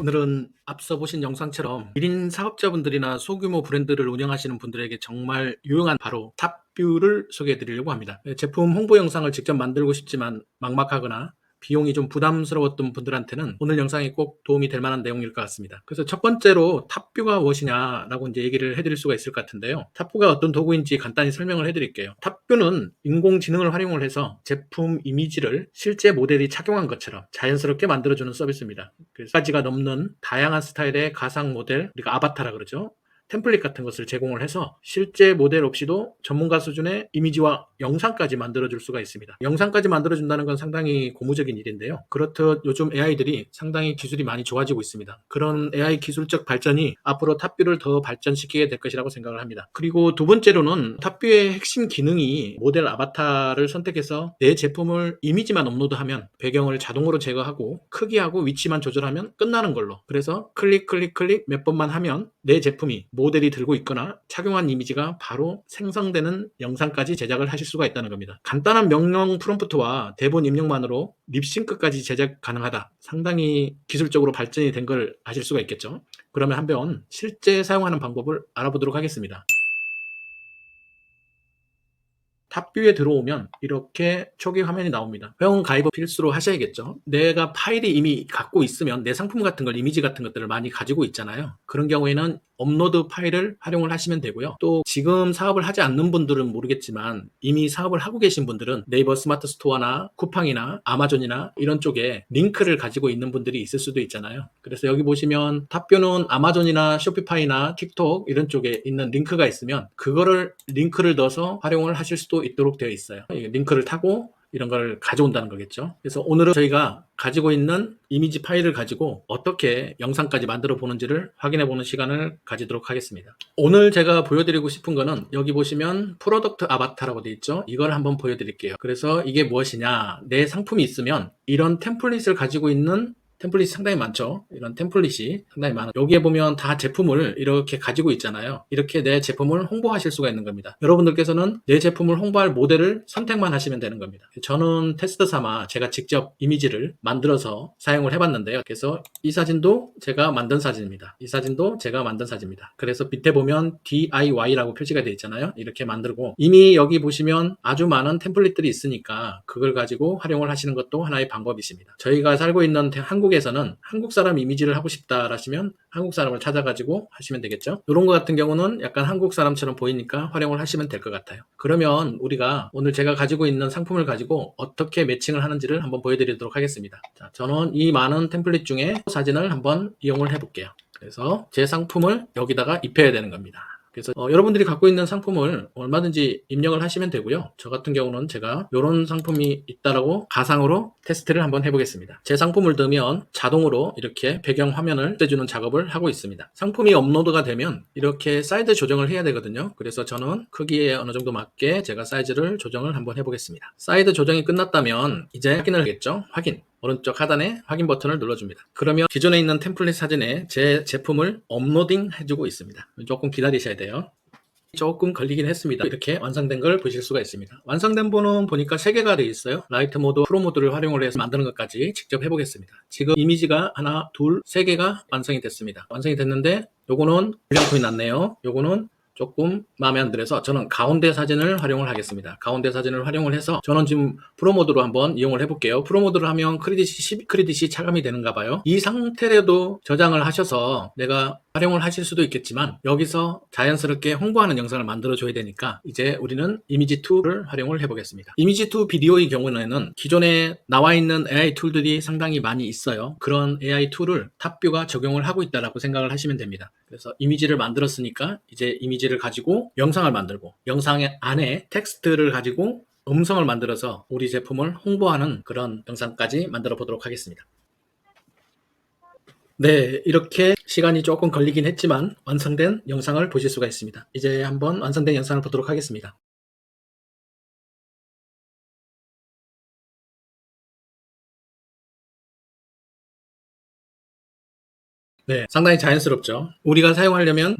오늘은 앞서 보신 영상처럼 1인 사업자분들이나 소규모 브랜드를 운영하시는 분들에게 정말 유용한 바로 탑뷰를 소개해 드리려고 합니다. 제품 홍보 영상을 직접 만들고 싶지만 막막하거나 비용이 좀 부담스러웠던 분들한테는 오늘 영상이 꼭 도움이 될 만한 내용일 것 같습니다. 그래서 첫 번째로 탑뷰가 무엇이냐라고 이제 얘기를 해드릴 수가 있을 것 같은데요. 탑뷰가 어떤 도구인지 간단히 설명을 해드릴게요. 탑뷰는 인공지능을 활용을 해서 제품 이미지를 실제 모델이 착용한 것처럼 자연스럽게 만들어주는 서비스입니다. 그래서 1가지가 넘는 다양한 스타일의 가상 모델, 우리가 아바타라 그러죠. 템플릿 같은 것을 제공을 해서 실제 모델 없이도 전문가 수준의 이미지와 영상까지 만들어줄 수가 있습니다. 영상까지 만들어준다는 건 상당히 고무적인 일인데요. 그렇듯 요즘 AI들이 상당히 기술이 많이 좋아지고 있습니다. 그런 AI 기술적 발전이 앞으로 탑뷰를 더 발전시키게 될 것이라고 생각을 합니다. 그리고 두 번째로는 탑뷰의 핵심 기능이 모델 아바타를 선택해서 내 제품을 이미지만 업로드하면 배경을 자동으로 제거하고 크기하고 위치만 조절하면 끝나는 걸로, 그래서 클릭 몇 번만 하면 내 제품이 모델이 들고 있거나 착용한 이미지가 바로 생성되는 영상까지 제작을 하실 수가 있다는 겁니다. 간단한 명령 프롬프트와 대본 입력만으로 립싱크까지 제작 가능하다. 상당히 기술적으로 발전이 된 걸 아실 수가 있겠죠. 그러면 한번 실제 사용하는 방법을 알아보도록 하겠습니다. 탑뷰에 들어오면 이렇게 초기 화면이 나옵니다. 회원 가입을 필수로 하셔야겠죠. 내가 파일이 이미 갖고 있으면 내 상품 같은 걸, 이미지 같은 것들을 많이 가지고 있잖아요. 그런 경우에는 업로드 파일을 활용을 하시면 되고요. 또 지금 사업을 하지 않는 분들은 모르겠지만 이미 사업을 하고 계신 분들은 네이버 스마트 스토어나 쿠팡이나 아마존이나 이런 쪽에 링크를 가지고 있는 분들이 있을 수도 있잖아요. 그래서 여기 보시면 탑뷰는 아마존이나 쇼피파이나 틱톡 이런 쪽에 있는 링크가 있으면 그거를 링크를 넣어서 활용을 하실 수도 있도록 되어 있어요. 링크를 타고 이런 걸 가져온다는 거겠죠. 그래서 오늘은 저희가 가지고 있는 이미지 파일을 가지고 어떻게 영상까지 만들어 보는지를 확인해 보는 시간을 가지도록 하겠습니다. 오늘 제가 보여드리고 싶은 거는 여기 보시면 프로덕트 아바타라고 되어 있죠. 이걸 한번 보여드릴게요. 그래서 이게 무엇이냐, 내 상품이 있으면 이런 템플릿을 가지고 있는 템플릿이 상당히 많죠. 이런 템플릿이 상당히 많아요. 여기에 보면 다 제품을 이렇게 가지고 있잖아요. 이렇게 내 제품을 홍보하실 수가 있는 겁니다. 여러분들께서는 내 제품을 홍보할 모델을 선택만 하시면 되는 겁니다. 저는 테스트 삼아 제가 직접 이미지를 만들어서 사용을 해봤는데요. 그래서 이 사진도 제가 만든 사진입니다. 이 사진도 제가 만든 사진입니다. 그래서 밑에 보면 DIY라고 표시가 되어 있잖아요. 이렇게 만들고, 이미 여기 보시면 아주 많은 템플릿들이 있으니까 그걸 가지고 활용을 하시는 것도 하나의 방법이십니다. 저희가 살고 있는 한국에서는 한국 사람 이미지를 하고 싶다 하시면 한국 사람을 찾아가지고 하시면 되겠죠. 이런 거 같은 경우는 약간 한국 사람처럼 보이니까 활용을 하시면 될 것 같아요. 그러면 우리가 오늘 제가 가지고 있는 상품을 가지고 어떻게 매칭을 하는지를 한번 보여드리도록 하겠습니다. 자, 저는 이 많은 템플릿 중에 사진을 한번 이용을 해볼게요. 그래서 제 상품을 여기다가 입혀야 되는 겁니다. 그래서 여러분들이 갖고 있는 상품을 얼마든지 입력을 하시면 되고요. 저 같은 경우는 제가 이런 상품이 있다라고 가상으로 테스트를 한번 해보겠습니다. 제 상품을 넣으면 자동으로 이렇게 배경 화면을 떼주는 작업을 하고 있습니다. 상품이 업로드가 되면 이렇게 사이즈 조정을 해야 되거든요. 그래서 저는 크기에 어느 정도 맞게 제가 사이즈를 조정을 한번 해보겠습니다. 사이즈 조정이 끝났다면 이제 확인을 하겠죠. 확인. 오른쪽 하단에 확인 버튼을 눌러줍니다. 그러면 기존에 있는 템플릿 사진에 제 제품을 업로딩 해주고 있습니다. 조금 기다리셔야 돼요. 조금 걸리긴 했습니다. 이렇게 완성된 걸 보실 수가 있습니다. 완성된 분은 보니까 3개가 되어 있어요. 라이트 모드, 프로 모드를 활용을 해서 만드는 것까지 직접 해보겠습니다. 지금 이미지가 하나, 둘, 3개가 완성이 됐습니다. 완성이 됐는데 요거는 불량품이 났네요. 요거는 조금 마음에 안 들어서 저는 가운데 사진을 활용을 하겠습니다. 가운데 사진을 활용을 해서 저는 지금 프로 모드로 한번 이용을 해볼게요. 프로 모드를 하면 크레딧이 12크레딧이 차감이 되는가 봐요. 이 상태로도 저장을 하셔서 내가 활용을 하실 수도 있겠지만 여기서 자연스럽게 홍보하는 영상을 만들어 줘야 되니까 이제 우리는 이미지2를 활용을 해보겠습니다. 이미지2 비디오의 경우에는 기존에 나와 있는 AI 툴들이 상당히 많이 있어요. 그런 AI 툴을 탑뷰가 적용을 하고 있다고 생각을 하시면 됩니다. 그래서 이미지를 만들었으니까 이제 이미지를 가지고 영상을 만들고, 영상 안에 텍스트를 가지고 음성을 만들어서 우리 제품을 홍보하는 그런 영상까지 만들어 보도록 하겠습니다. 네, 이렇게 시간이 조금 걸리긴 했지만 완성된 영상을 보실 수가 있습니다. 이제 한번 완성된 영상을 보도록 하겠습니다. 네, 상당히 자연스럽죠. 우리가 사용하려면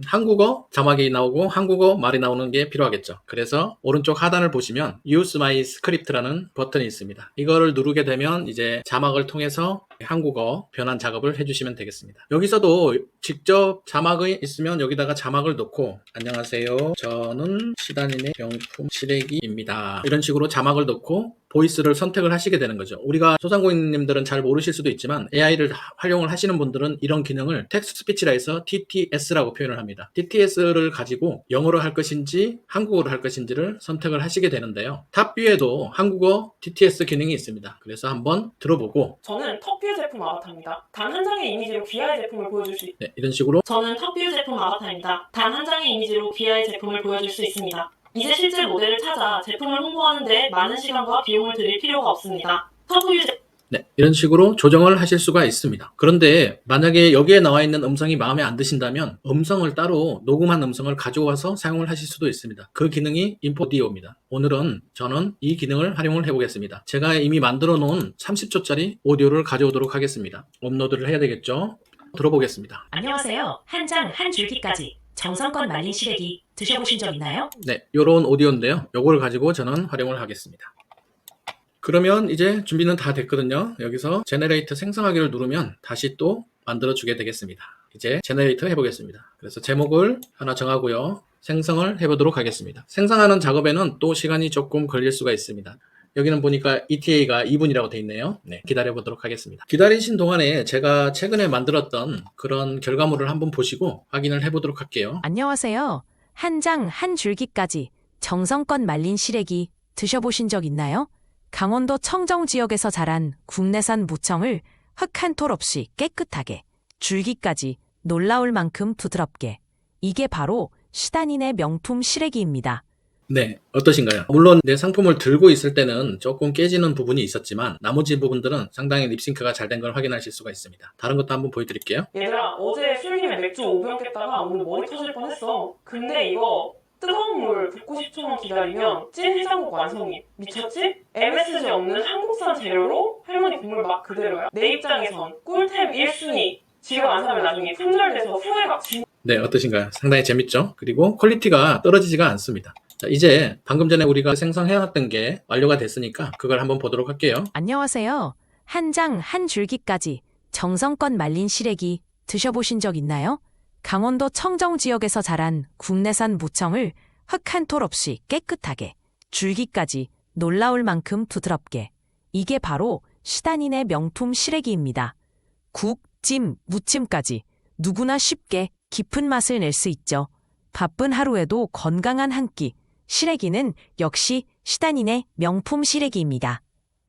한국어 자막이 나오고 한국어 말이 나오는 게 필요하겠죠. 그래서 오른쪽 하단을 보시면 Use My Script라는 버튼이 있습니다. 이거를 누르게 되면 이제 자막을 통해서 한국어 변환 작업을 해주시면 되겠습니다. 여기서도 직접 자막이 있으면 여기다가 자막을 넣고 안녕하세요. 저는 시다닌의 명품 시래기입니다. 이런 식으로 자막을 넣고 보이스를 선택을 하시게 되는 거죠. 우리가 소상공인님들은 잘 모르실 수도 있지만 AI를 활용을 하시는 분들은 이런 기능을 텍스트 스피치라 해서 TTS라고 표현을 합니다. TTS를 가지고 영어로 할 것인지 한국어로 할 것인지를 선택을 하시게 되는데요. 탑뷰에도 한국어 TTS 기능이 있습니다. 그래서 한번 들어보고 저는 턱뷰 제품 아바타입니다. 단 한 장의 이미지로 귀하의 제품을 보여줄 수 있습니다. 네, 이런 식으로 저는 턱뷰 제품 아바타입니다. 단 한 장의 이미지로 귀하의 제품을 보여줄 수 있습니다. 이제 실제 모델을 찾아 제품을 홍보하는데 많은 시간과 비용을 들일 필요가 없습니다. 턱뷰 제품 네, 이런 식으로 조정을 하실 수가 있습니다. 그런데 만약에 여기에 나와 있는 음성이 마음에 안 드신다면 음성을 따로 녹음한 음성을 가져와서 사용을 하실 수도 있습니다. 그 기능이 인포디오입니다. 오늘은 저는 이 기능을 활용을 해보겠습니다. 제가 이미 만들어 놓은 30초짜리 오디오를 가져오도록 하겠습니다. 업로드를 해야 되겠죠? 들어보겠습니다. 안녕하세요. 한 장 한 줄기까지 정성껏 말린 시래기 드셔보신 적 있나요? 네, 요런 오디오인데요. 요걸 가지고 저는 활용을 하겠습니다. 그러면 이제 준비는 다 됐거든요. 여기서 제너레이터 생성하기를 누르면 다시 또 만들어 주게 되겠습니다. 이제 제너레이터 해보겠습니다. 그래서 제목을 하나 정하고요. 생성을 해보도록 하겠습니다. 생성하는 작업에는 또 시간이 조금 걸릴 수가 있습니다. 여기는 보니까 ETA가 2분이라고 되어 있네요. 네, 기다려 보도록 하겠습니다. 기다리신 동안에 제가 최근에 만들었던 그런 결과물을 한번 보시고 확인을 해보도록 할게요. 안녕하세요. 한 장 한 줄기까지 정성껏 말린 시래기 드셔보신 적 있나요? 강원도 청정 지역에서 자란 국내산 무청을 흙 한 톨 없이 깨끗하게, 줄기까지 놀라울 만큼 부드럽게. 이게 바로 시다닌의 명품 시래기입니다. 네, 어떠신가요? 물론 내 상품을 들고 있을 때는 조금 깨지는 부분이 있었지만 나머지 부분들은 상당히 립싱크가 잘 된 걸 확인하실 수가 있습니다. 다른 것도 한번 보여드릴게요. 얘들아, 어제 술김에 맥주 5병 깼다가 오늘 머리 터질 뻔했어. 근데 이거 뜨거운 물 붓고 10초만 기다리면 찐 해장국 완성이. 미쳤지? MSG 없는 한국산 재료로 할머니 국물 맛 그대로야. 내 입장에선 꿀템 1순위. 지금 안 사면 나중에 품절돼서 후회가 진... 네, 어떠신가요? 상당히 재밌죠? 그리고 퀄리티가 떨어지지가 않습니다. 자, 이제 방금 전에 우리가 생성해놨던 게 완료가 됐으니까 그걸 한번 보도록 할게요. 안녕하세요. 한 장 한 줄기까지 정성껏 말린 시래기 드셔보신 적 있나요? 강원도 청정 지역에서 자란 국내산 무청을 흙 한 톨 없이 깨끗하게, 줄기까지 놀라울 만큼 부드럽게. 이게 바로 시다닌의 명품 시래기입니다. 국, 찜, 무침까지 누구나 쉽게 깊은 맛을 낼 수 있죠. 바쁜 하루에도 건강한 한 끼. 시래기는 역시 시다닌의 명품 시래기입니다.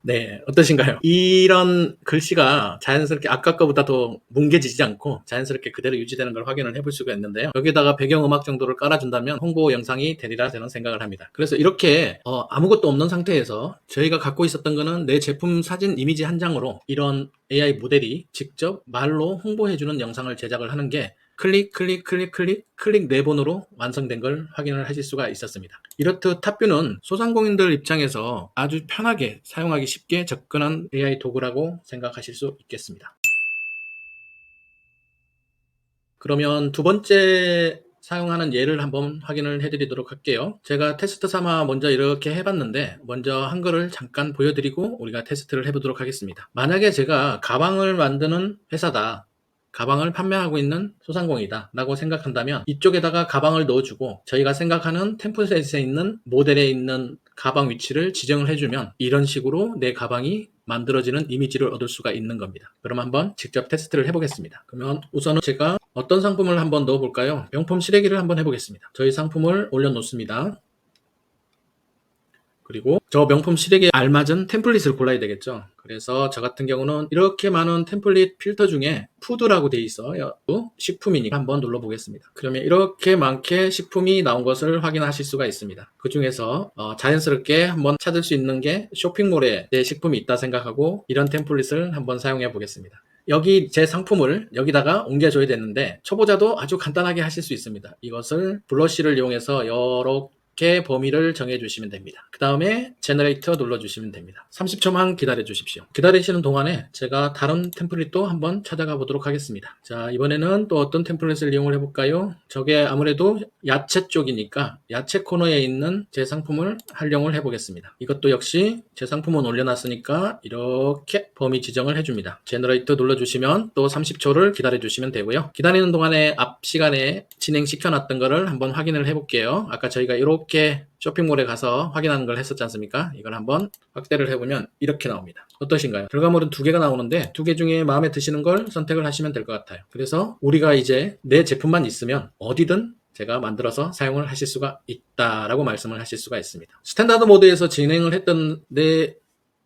네, 어떠신가요? 이런 글씨가 자연스럽게 아까 거보다 더 뭉개지지 않고 자연스럽게 그대로 유지되는 걸 확인을 해볼 수가 있는데요. 여기다가 배경음악 정도를 깔아준다면 홍보 영상이 되리라 저는 생각을 합니다. 그래서 이렇게 아무것도 없는 상태에서 저희가 갖고 있었던 거는 내 제품 사진 이미지 한 장으로 이런 AI 모델이 직접 말로 홍보해주는 영상을 제작을 하는 게 클릭 4번으로 완성된 걸 확인을 하실 수가 있었습니다. 이렇듯 탑뷰는 소상공인들 입장에서 아주 편하게 사용하기 쉽게 접근한 AI 도구라고 생각하실 수 있겠습니다. 그러면 두 번째 사용하는 예를 한번 확인을 해드리도록 할게요. 제가 테스트 삼아 먼저 이렇게 해봤는데 먼저 한글을 잠깐 보여드리고 우리가 테스트를 해보도록 하겠습니다. 만약에 제가 가방을 만드는 회사다, 가방을 판매하고 있는 소상공이다 라고 생각한다면 이쪽에다가 가방을 넣어주고 저희가 생각하는 템플릿에 있는 모델에 있는 가방 위치를 지정을 해주면 이런 식으로 내 가방이 만들어지는 이미지를 얻을 수가 있는 겁니다. 그럼 한번 직접 테스트를 해보겠습니다. 그러면 우선은 제가 어떤 상품을 한번 넣어볼까요? 명품 시래기를 한번 해보겠습니다. 저희 상품을 올려놓습니다. 그리고 저 명품 시래기에 알맞은 템플릿을 골라야 되겠죠. 그래서 저 같은 경우는 이렇게 많은 템플릿 필터 중에 푸드라고 되어 있어요. 식품이니까 한번 눌러보겠습니다. 그러면 이렇게 많게 식품이 나온 것을 확인하실 수가 있습니다. 그 중에서 자연스럽게 한번 찾을 수 있는 게 쇼핑몰에 내 식품이 있다 생각하고 이런 템플릿을 한번 사용해 보겠습니다. 여기 제 상품을 여기다가 옮겨줘야 되는데 초보자도 아주 간단하게 하실 수 있습니다. 이것을 브러쉬를 이용해서 여러 이렇게 범위를 정해주시면 됩니다. 그 다음에 제너레이터 눌러주시면 됩니다. 30초만 기다려 주십시오. 기다리시는 동안에 제가 다른 템플릿도 한번 찾아가 보도록 하겠습니다. 자, 이번에는 또 어떤 템플릿을 이용을 해볼까요? 저게 아무래도 야채 쪽이니까 야채 코너에 있는 제 상품을 활용을 해보겠습니다. 이것도 역시 제 상품은 올려놨으니까 이렇게 범위 지정을 해줍니다. 제너레이터 눌러주시면 또 30초를 기다려 주시면 되고요. 기다리는 동안에 앞 시간에 진행시켜놨던 거를 한번 확인을 해볼게요. 아까 저희가 이렇게 쇼핑몰에 가서 확인하는 걸 했었지 않습니까? 이걸 한번 확대를 해보면 이렇게 나옵니다. 어떠신가요? 결과물은 두 개가 나오는데 두 개 중에 마음에 드시는 걸 선택을 하시면 될 것 같아요. 그래서 우리가 이제 내 제품만 있으면 어디든 제가 만들어서 사용을 하실 수가 있다라고 말씀을 하실 수가 있습니다. 스탠다드 모드에서 진행을 했던 내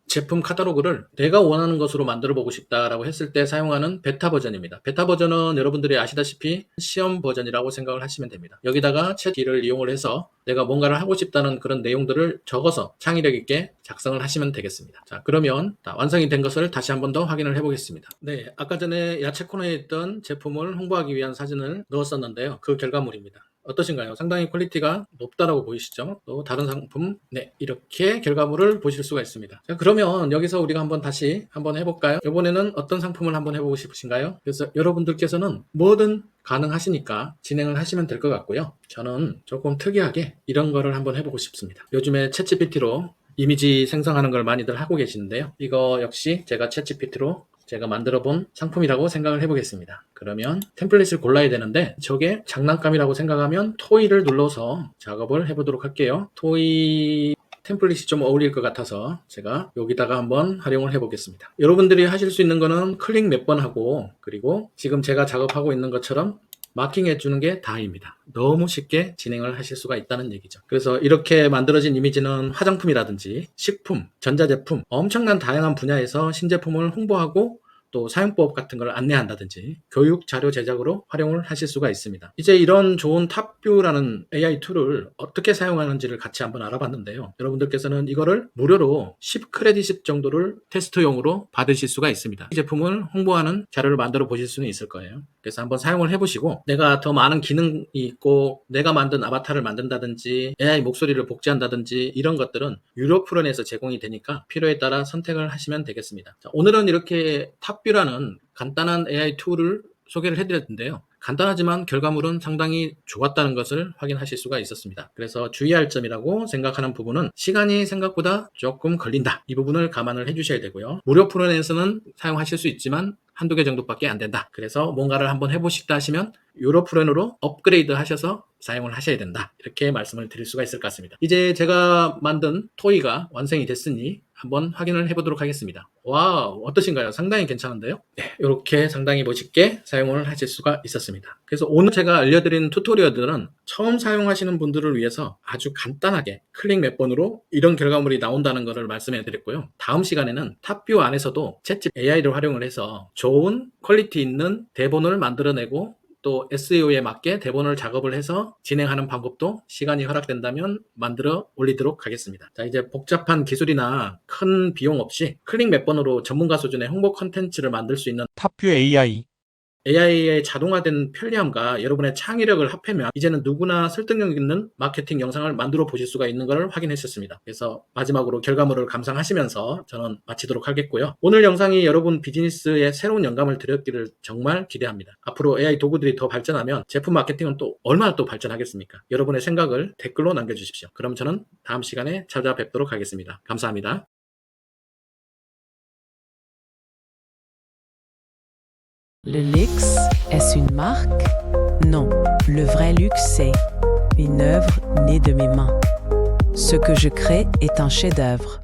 제품 카탈로그를 내가 원하는 것으로 만들어 보고 싶다라고 했을 때 사용하는 베타 버전입니다. 베타 버전은 여러분들이 아시다시피 시험 버전이라고 생각을 하시면 됩니다. 여기다가 챗기를 이용을 해서 내가 뭔가를 하고 싶다는 그런 내용들을 적어서 창의력 있게 작성을 하시면 되겠습니다. 자, 그러면 완성이 된 것을 다시 한 번 더 확인을 해보겠습니다. 네, 아까 전에 야채 코너에 있던 제품을 홍보하기 위한 사진을 넣었었는데요. 그 결과물입니다. 어떠신가요? 상당히 퀄리티가 높다라고 보이시죠? 또 다른 상품, 네, 이렇게 결과물을 보실 수가 있습니다. 자, 그러면 여기서 우리가 한번 다시 한번 해볼까요? 이번에는 어떤 상품을 한번 해보고 싶으신가요? 그래서 여러분들께서는 뭐든 가능하시니까 진행을 하시면 될 것 같고요. 저는 조금 특이하게 이런 거를 한번 해보고 싶습니다. 요즘에 챗GPT로 이미지 생성하는 걸 많이들 하고 계시는데요. 이거 역시 제가 챗GPT로 제가 만들어 본 상품이라고 생각을 해보겠습니다. 그러면 템플릿을 골라야 되는데 저게 장난감이라고 생각하면 토이를 눌러서 작업을 해보도록 할게요. 토이 템플릿이 좀 어울릴 것 같아서 제가 여기다가 한번 활용을 해보겠습니다. 여러분들이 하실 수 있는 거는 클릭 몇 번 하고 그리고 지금 제가 작업하고 있는 것처럼 마킹해 주는 게 다입니다. 너무 쉽게 진행을 하실 수가 있다는 얘기죠. 그래서 이렇게 만들어진 이미지는 화장품이라든지 식품, 전자제품, 엄청난 다양한 분야에서 신제품을 홍보하고 또 사용법 같은 걸 안내한다든지 교육 자료 제작으로 활용을 하실 수가 있습니다. 이제 이런 좋은 탑뷰라는 AI 툴을 어떻게 사용하는지를 같이 한번 알아봤는데요. 여러분들께서는 이거를 무료로 10크레딧 정도를 테스트용으로 받으실 수가 있습니다. 이 제품을 홍보하는 자료를 만들어 보실 수는 있을 거예요. 그래서 한번 사용을 해보시고 내가 더 많은 기능이 있고 내가 만든 아바타를 만든다든지 AI 목소리를 복제한다든지 이런 것들은 유료 플랜에서 제공이 되니까 필요에 따라 선택을 하시면 되겠습니다. 자, 오늘은 이렇게 탑뷰라는 간단한 AI 툴을 소개를 해드렸는데요. 간단하지만 결과물은 상당히 좋았다는 것을 확인하실 수가 있었습니다. 그래서 주의할 점이라고 생각하는 부분은 시간이 생각보다 조금 걸린다. 이 부분을 감안을 해주셔야 되고요. 무료 플랜에서는 사용하실 수 있지만 한두 개 정도밖에 안 된다. 그래서 뭔가를 한번 해보시다 하시면 유료 플랜으로 업그레이드 하셔서 사용을 하셔야 된다. 이렇게 말씀을 드릴 수가 있을 것 같습니다. 이제 제가 만든 토이가 완성이 됐으니 한번 확인을 해보도록 하겠습니다. 와우, 어떠신가요? 상당히 괜찮은데요? 네, 이렇게 상당히 멋있게 사용을 하실 수가 있었습니다. 그래서 오늘 제가 알려드린 튜토리얼들은 처음 사용하시는 분들을 위해서 아주 간단하게 클릭 몇 번으로 이런 결과물이 나온다는 것을 말씀해 드렸고요. 다음 시간에는 탑뷰 안에서도 챗GPT AI를 활용을 해서 좋은 퀄리티 있는 대본을 만들어내고 또 SEO에 맞게 대본을 작업을 해서 진행하는 방법도 시간이 허락된다면 만들어 올리도록 하겠습니다. 자, 이제 복잡한 기술이나 큰 비용 없이 클릭 몇 번으로 전문가 수준의 홍보 콘텐츠를 만들 수 있는 탑뷰 AI AI의 자동화된 편리함과 여러분의 창의력을 합하면 이제는 누구나 설득력 있는 마케팅 영상을 만들어 보실 수가 있는 것을 확인했었습니다. 그래서 마지막으로 결과물을 감상하시면서 저는 마치도록 하겠고요. 오늘 영상이 여러분 비즈니스에 새로운 영감을 드렸기를 정말 기대합니다. 앞으로 AI 도구들이 더 발전하면 제품 마케팅은 또 얼마나 또 발전하겠습니까? 여러분의 생각을 댓글로 남겨주십시오. 그럼 저는 다음 시간에 찾아뵙도록 하겠습니다. 감사합니다. Le luxe, est-ce une marque? Non, le vrai luxe, c'est une œuvre née de mes mains. Ce que je crée est un chef-d'œuvre.